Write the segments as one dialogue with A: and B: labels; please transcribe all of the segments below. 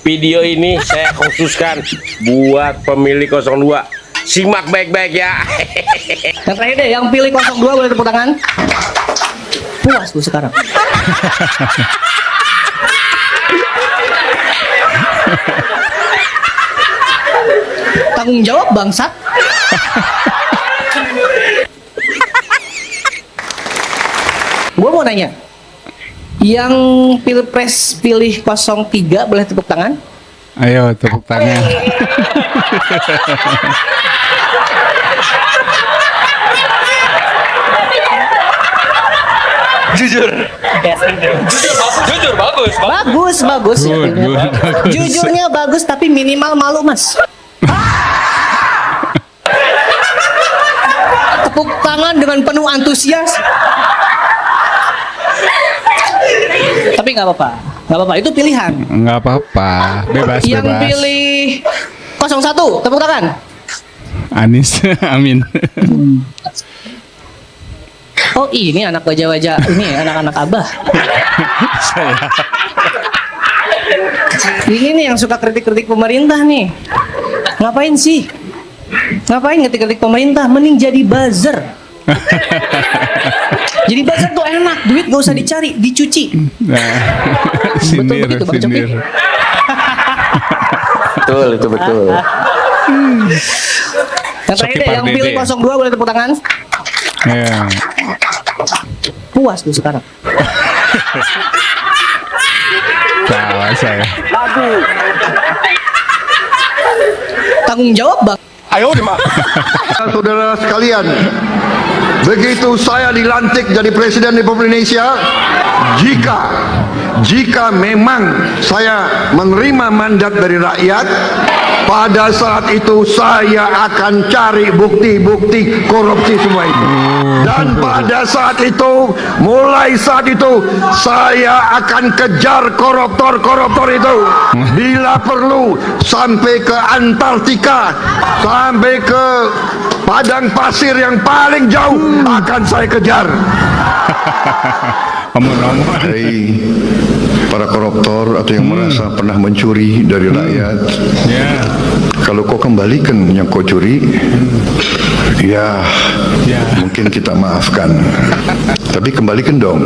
A: Video ini saya khususkan buat pemilih 02. Simak baik-baik ya.
B: Yang terakhir deh, yang pilih 02 boleh tepuk tangan. Puas gue sekarang. Tanggung jawab bangsat. Gue mau nanya, yang pilpres pilih 03 boleh tepuk tangan?
C: Ayo tepuk tangan.
D: Jujur.
B: Bagus ya,
C: Good,
B: pilihnya.
C: good, bagus.
B: Jujurnya bagus tapi minimal malu mas. Tepuk tangan dengan penuh antusias. Tapi nggak apa-apa, itu pilihan.
C: Nggak apa-apa, bebas.
B: Yang pilih 01 tepuk tangan.
C: Anies, amin.
B: Oh ini anak wajah-wajah, ini anak-anak abah. Ini nih yang suka kritik-kritik pemerintah nih. Ngapain sih? Ngapain kritik-kritik pemerintah? Mending jadi buzzer. Jadi buzzer tuh enak, duit gak usah dicari, dicuci.
C: Nah, sindir,
B: begitu, Bang Coki?
C: sindir.
A: Betul, itu betul.
B: Yang terakhir
C: Soki
B: deh, yang
C: Pardede.
B: pilih 02 boleh tepuk tangan.
C: Ya.
B: Puas gue sekarang.
C: Salah saya.
B: Tanggung jawab bang.
E: Saudara sekalian, begitu saya dilantik jadi Presiden Republik Indonesia, jika memang saya menerima mandat dari rakyat, pada saat itu saya akan cari bukti-bukti korupsi semua itu. Dan pada saat itu, mulai saat itu, saya akan kejar koruptor-koruptor itu. Bila perlu, sampai ke Antartika, sampai ke padang pasir yang paling jauh, akan saya kejar.
C: Omong-omong.
E: Hai para koruptor atau yang merasa pernah mencuri dari rakyat,
C: Ya.
E: kalau kau kembalikan yang kau curi, ya, mungkin kita maafkan, tapi kembalikan dong.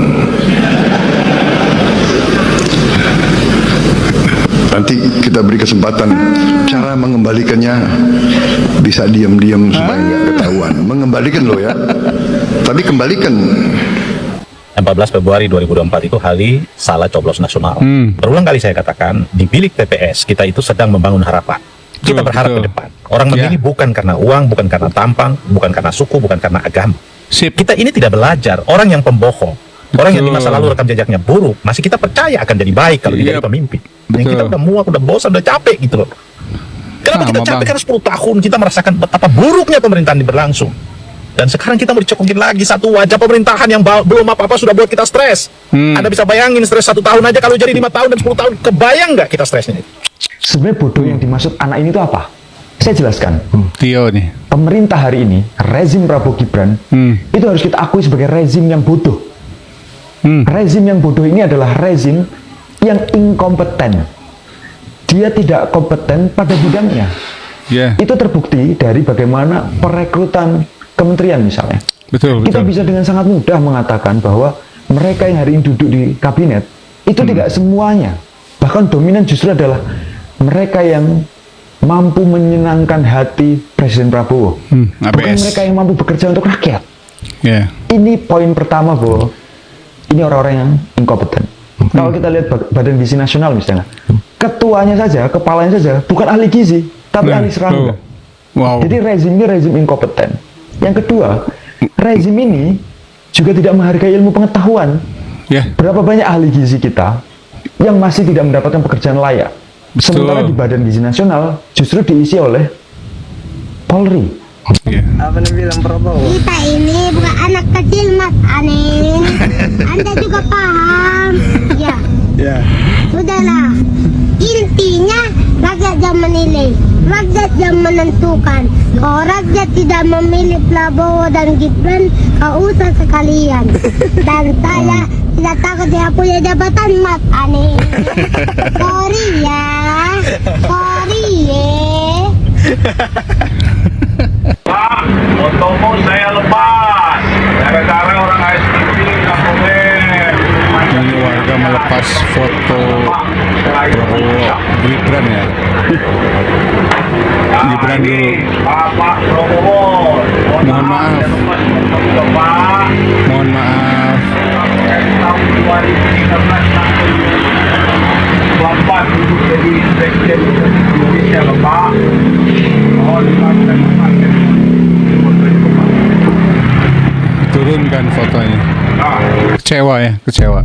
E: Nanti kita beri kesempatan cara mengembalikannya, bisa diam-diam supaya nggak ketahuan. Mengembalikan loh ya, tapi kembalikan.
D: 14 Februari 2024 itu hari salah coblos nasional. Berulang kali saya katakan, di bilik TPS kita itu sedang membangun harapan. Kita berharap ke depan. Orang memilih bukan karena uang, bukan karena tampang, bukan karena suku, bukan karena agama.
C: Sip.
D: Kita ini tidak belajar. Orang yang pembohong, orang yang di masa lalu rekam jejaknya buruk, masih kita percaya akan jadi baik kalau dia jadi pemimpin. Yang kita udah muak, udah bosan, udah capek gitu loh. Kenapa kita capek? Karena 10 tahun kita merasakan betapa buruknya pemerintahan ini berlangsung. Dan sekarang kita mau dicokokin lagi satu wajah pemerintahan yang belum apa-apa sudah buat kita stres. Anda bisa bayangin stres 1 tahun aja, kalau jadi 5 tahun dan 10 tahun, kebayang nggak kita stresnya?
F: Sebenarnya bodoh yang dimaksud anak ini itu apa? Saya jelaskan.
C: Tio nih.
F: Pemerintah hari ini, rezim Prabowo Gibran, itu harus kita akui sebagai rezim yang bodoh. Rezim yang bodoh ini adalah rezim yang inkompeten. Dia tidak kompeten pada bidangnya.
C: Ya.
F: Itu terbukti dari bagaimana perekrutan kementerian misalnya.
C: Betul.
F: Kita bisa dengan sangat mudah mengatakan bahwa mereka yang hari ini duduk di kabinet itu tidak semuanya, bahkan dominan justru adalah mereka yang mampu menyenangkan hati Presiden Prabowo, bukan
C: APS.
F: mereka yang mampu bekerja untuk rakyat.
C: Ya.
F: Ini poin pertama bahwa ini orang-orang yang inkompeten. Kalau kita lihat Badan Gizi Nasional misalnya, ketuanya saja, kepalanya saja bukan ahli gizi, tapi ahli serangga.
C: Wow.
F: Jadi rezim ini rezim inkompeten. Yang kedua, rezim ini juga tidak menghargai ilmu pengetahuan.
C: Ya.
F: Berapa banyak ahli gizi kita yang masih tidak mendapatkan pekerjaan layak.
C: Betul.
F: Sementara di Badan Gizi Nasional justru diisi oleh Polri.
C: Ya.
B: Apa nih bilang Prabowo?
G: Kita ini bukan anak kecil mas aneh. Anda juga paham? Ya.
B: Ya.
G: Sudahlah. Intinya rakyat yang menilai, rakyat yang menentukan. Kalau rakyat tidak memilih Prabowo dan Gibran, kau usah sekalian. Dan saya tidak takut dia punya jabatan mas aneh. Sorry ya. Sorry ye.
H: Pak, fotomu saya lepas. Gara-gara orang ASTV nggak boleh.
C: Ini warga melepas foto Prabowo Gibran ya. Gibran dulu.
H: Pak Prabowo.
C: Mohon maaf.
H: Pak.
C: Mohon maaf.
H: Tahun 2013 duduk jadi presiden Indonesia, Bapak. Oh,
C: Turunkan fotonya. Kecewa ya, kecewa.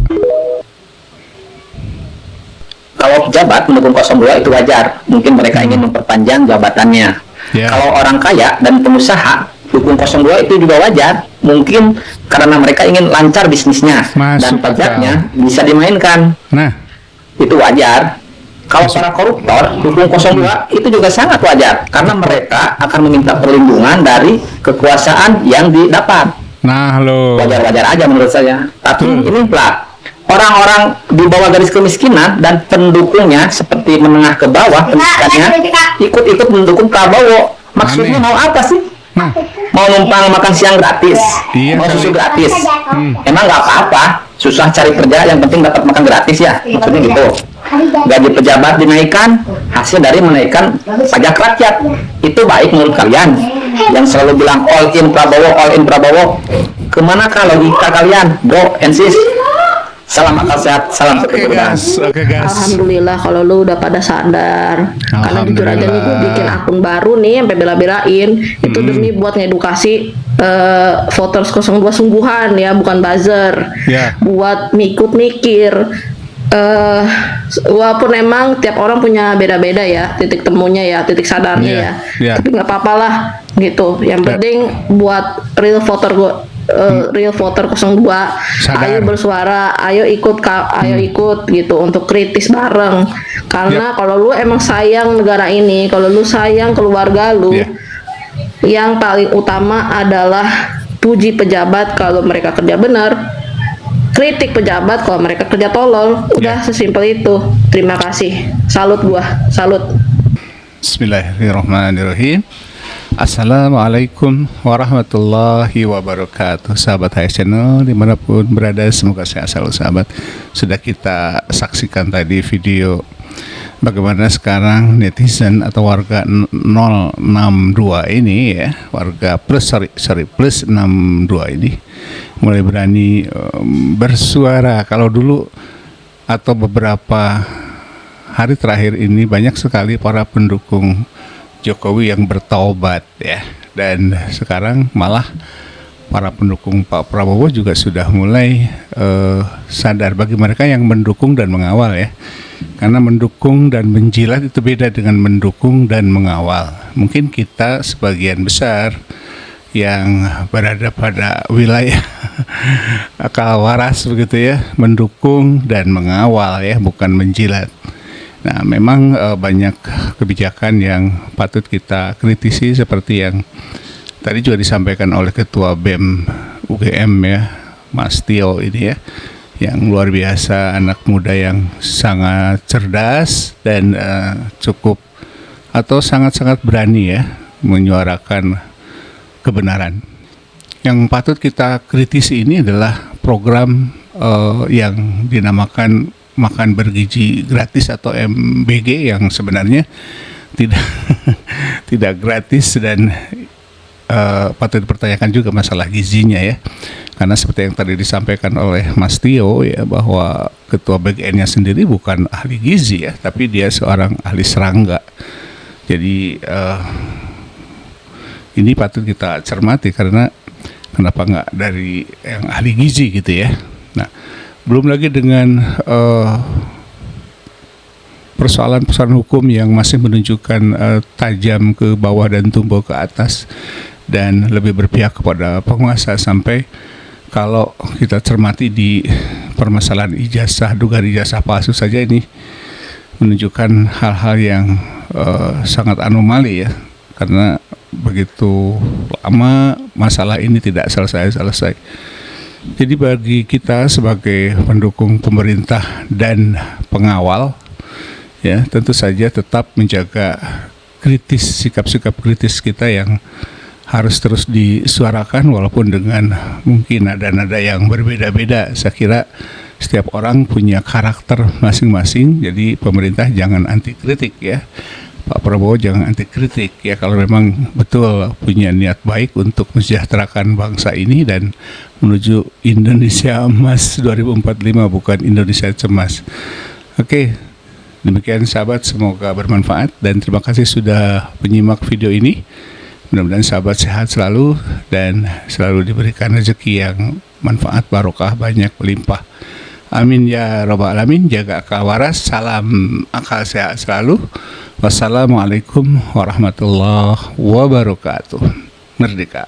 I: Kalau pejabat mendukung 02 itu wajar. Mungkin mereka ingin memperpanjang jabatannya.
C: Ya.
I: Kalau orang kaya dan pengusaha dukung 02 itu juga wajar. Mungkin karena mereka ingin lancar bisnisnya dan
C: Masuk
I: pajaknya bisa dimainkan.
C: Nah,
I: Itu wajar. Kalau para koruptor dukung 02 itu juga sangat wajar karena mereka akan meminta perlindungan dari kekuasaan yang didapat.
C: nah lo.
I: Wajar-wajar aja menurut saya. Tapi ini lah orang-orang di bawah garis kemiskinan dan pendukungnya seperti menengah ke bawah pendidikannya ikut-ikut mendukung Prabowo. Maksudnya
C: Aneh.
I: mau apa sih?
C: Nah,
I: Mau numpang makan siang gratis,
C: Iya
I: mau susu
C: kali.
I: gratis. Emang nggak apa-apa. Susah cari kerja, yang penting dapat makan gratis ya. Maksudnya gitu. Gaji pejabat dinaikkan hasil dari menaikkan pajak rakyat. Itu baik menurut kalian? Yang selalu bilang all in Prabowo, all in Prabowo. Kemanakah logika kalian, bro and sis? Salam akal sehat, salam
C: Oke
I: seperti
C: gas, oke gas.
J: Alhamdulillah kalau lu udah pada sadar. Karena jujur aja nih gue
C: Alhamdulillah.
J: bikin akun baru nih sampai bela-belain itu demi buat ngedukasi voters 02 sungguhan ya, bukan buzzer.
C: Ya.
J: Buat mikir walaupun emang tiap orang punya beda-beda ya titik temunya ya, titik sadarnya
C: Iya,
J: ya.
C: iya.
J: Tapi nggak apa-apa lah gitu. Yang penting buat real voter real voter 02
C: Sadar.
J: ayo bersuara, ayo ikut gitu untuk kritis bareng. Karena kalau lu emang sayang negara ini, kalau lu sayang keluarga lu,
C: Iya.
J: yang paling utama adalah puji pejabat kalau mereka kerja benar, kritik pejabat kalau mereka kerja tolol. Udah sesimpel itu. Terima kasih. Salut gua, salut.
C: Bismillahirrahmanirrahim. Assalamualaikum warahmatullahi wabarakatuh. Sahabat HS Channel dimanapun berada, semoga sehat selalu sahabat. Sudah kita saksikan tadi video bagaimana sekarang netizen atau warga 062 ini ya, warga plus 62 ini mulai berani bersuara. Kalau dulu atau beberapa hari terakhir ini banyak sekali para pendukung Jokowi yang bertaubat ya, dan sekarang malah para pendukung Pak Prabowo juga sudah mulai sadar. Bagi mereka yang mendukung dan mengawal ya, karena mendukung dan menjilat itu beda dengan mendukung dan mengawal. Mungkin kita sebagian besar yang berada pada wilayah akal waras begitu ya, mendukung dan mengawal ya, bukan menjilat. Nah, memang banyak kebijakan yang patut kita kritisi seperti yang tadi juga disampaikan oleh Ketua BEM UGM ya, Mas Tio ini ya, yang luar biasa, anak muda yang sangat cerdas dan cukup atau sangat-sangat berani ya menyuarakan kebenaran. Yang patut kita kritisi ini adalah program yang dinamakan makan bergizi gratis atau MBG yang sebenarnya tidak gratis dan patut dipertanyakan juga masalah gizinya ya, karena seperti yang tadi disampaikan oleh Mas Tio ya, bahwa ketua BGN-nya sendiri bukan ahli gizi ya, tapi dia seorang ahli serangga. Jadi ini patut kita cermati, karena kenapa nggak dari yang ahli gizi gitu ya. Nah, belum lagi dengan persoalan-persoalan hukum yang masih menunjukkan tajam ke bawah dan tumbuh ke atas dan lebih berpihak kepada penguasa, sampai kalau kita cermati di permasalahan ijazah, dugaan ijazah palsu saja ini menunjukkan hal-hal yang sangat anomali ya, karena begitu lama masalah ini tidak selesai-selesai. Jadi bagi kita sebagai pendukung pemerintah dan pengawal ya tentu saja tetap menjaga kritis, sikap-sikap kritis kita yang harus terus disuarakan walaupun dengan mungkin nada-nada yang berbeda-beda. Saya kira setiap orang punya karakter masing-masing, jadi pemerintah jangan anti kritik ya. Pak Prabowo jangan anti kritik ya, kalau memang betul punya niat baik untuk mensejahterakan bangsa ini dan menuju Indonesia emas 2045, bukan Indonesia cemas. Oke, demikian sahabat, semoga bermanfaat dan terima kasih sudah menyimak video ini. Mudah-mudahan sahabat sehat selalu dan selalu diberikan rezeki yang manfaat, barokah, banyak, melimpah. Amin ya rabbal alamin. Jaga akal waras, salam akal sehat selalu. Wassalamualaikum warahmatullahi wabarakatuh. Merdeka.